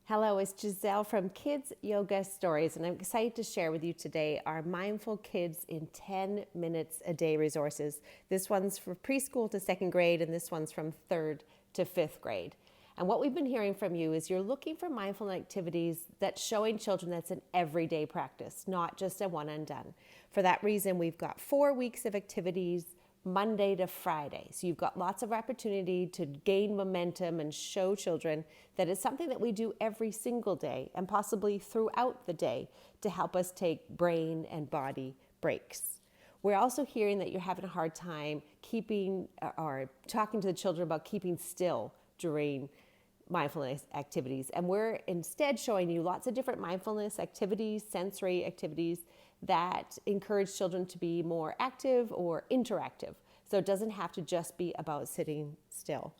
Hello, it's Giselle from Kids Yoga Stories, and I'm excited to share with you today our Mindful Kids in 10 Minutes a Day resources. This one's for preschool to second grade, and this one's from third to fifth grade. And what we've been hearing from you is you're looking for mindful activities that's showing children that's an everyday practice, not just a one and done. For that reason, we've got 4 weeks of activities Monday to Friday. So you've got lots of opportunity to gain momentum and show children that it's something that we do every single day and possibly throughout the day to help us take brain and body breaks. We're also hearing that you're having a hard time keeping or talking to the children about keeping still during mindfulness activities. And we're instead showing you lots of different mindfulness activities, sensory activities that encourage children to be more active or interactive. So it doesn't have to just be about sitting still.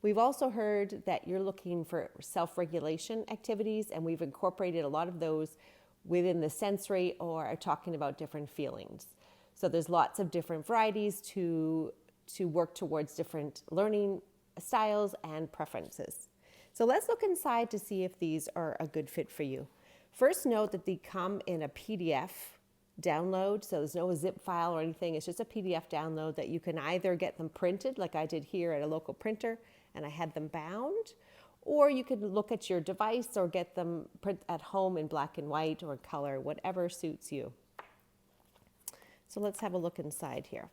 We've also heard that you're looking for self-regulation activities, and we've incorporated a lot of those within the sensory or are talking about different feelings. So there's lots of different varieties to work towards different learning styles and preferences. So let's look inside to see if these are a good fit for you. First, note that they come in a PDF download, so there's no zip file or anything. It's just a PDF download that you can either get them printed, like I did here at a local printer, and I had them bound, or you can look at your device or get them print at home in black and white or color, whatever suits you. So let's have a look inside here.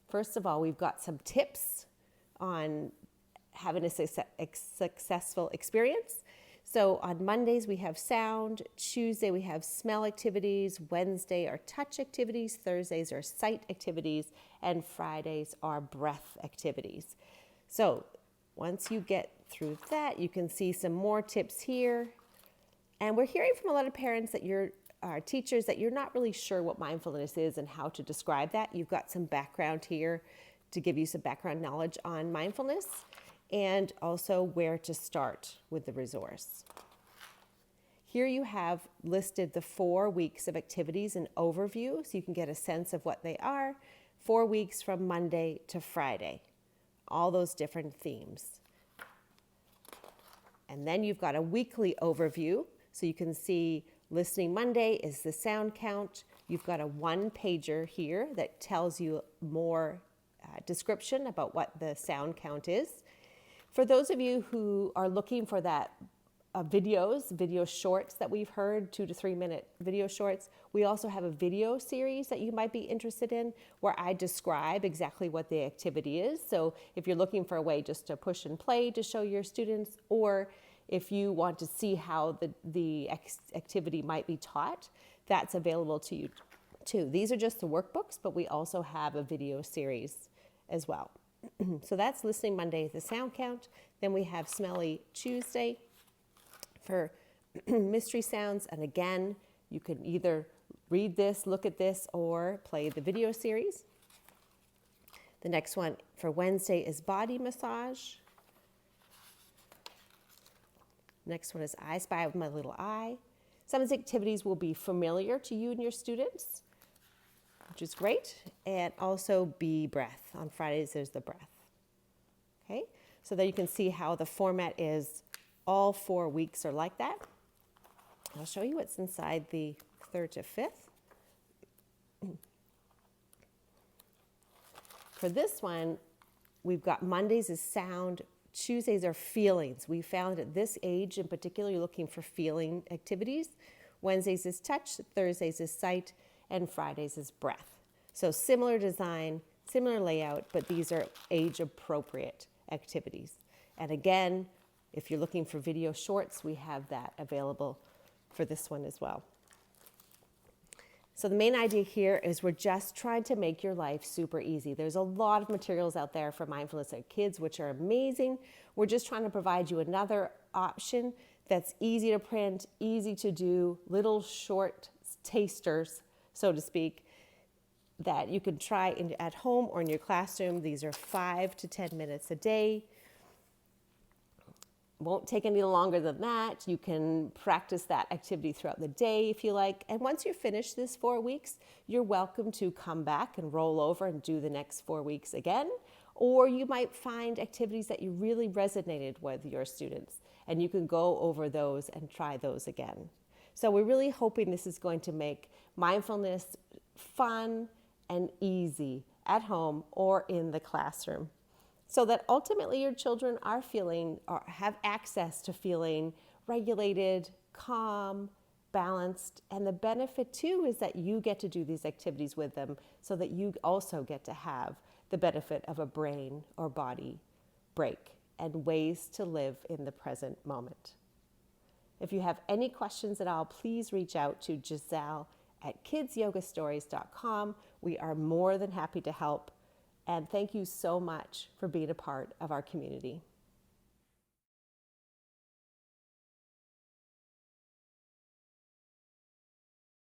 First of all, we've got some tips on having a successful experience. So on Mondays, we have sound. Tuesday, we have smell activities. Wednesday are touch activities. Thursdays are sight activities. And Fridays are breath activities. So once you get through that, you can see some more tips here. And we're hearing from a lot of parents that teachers that you're not really sure what mindfulness is and how to describe that. You've got some background here to give you some background knowledge on mindfulness, and also where to start with the resource. Here you have listed the 4 weeks of activities and overview, so you can get a sense of what they are. 4 weeks from Monday to Friday, all those different themes. And then you've got a weekly overview, so you can see listening Monday is the sound count. You've got a 1-pager here that tells you more description about what the sound count is. For those of you who are looking for that video shorts that we've heard, 2 to 3 minute video shorts, we also have a video series that you might be interested in where I describe exactly what the activity is. So if you're looking for a way just to push and play to show your students, or if you want to see how the activity might be taught, that's available to you too. These are just the workbooks, but we also have a video series as well. So that's listening Monday, the sound count. Then we have Smelly Tuesday for mystery sounds. And again, you can either read this, look at this, or play the video series. The next one for Wednesday is body massage. Next one is I Spy with My Little Eye. Some of these activities will be familiar to you and your students, which is great. And also be breath. On Fridays, there's the breath. Okay, so there you can see how the format is. All 4 weeks are like that. I'll show you what's inside the third to fifth. For this one, we've got Mondays is sound, Tuesdays are feelings. We found at this age in particular, you're looking for feeling activities. Wednesdays is touch, Thursdays is sight, and Fridays is breath. So similar design, similar layout, but these are age-appropriate activities. And again, if you're looking for video shorts, we have that available for this one as well. So the main idea here is we're just trying to make your life super easy. There's a lot of materials out there for mindfulness at kids, which are amazing. We're just trying to provide you another option that's easy to print, easy to do, little short tasters, so to speak, that you can try at home or in your classroom. These are 5 to 10 minutes a day. Won't take any longer than that. You can practice that activity throughout the day if you like. And once you're finished this 4 weeks, you're welcome to come back and roll over and do the next 4 weeks again. Or you might find activities that you really resonated with your students and you can go over those and try those again. So we're really hoping this is going to make mindfulness fun and easy at home or in the classroom, so that ultimately your children are feeling or have access to feeling regulated, calm, balanced. And the benefit too is that you get to do these activities with them so that you also get to have the benefit of a brain or body break and ways to live in the present moment. If you have any questions at all, please reach out to Giselle at kidsyogastories.com. We are more than happy to help. And thank you so much for being a part of our community.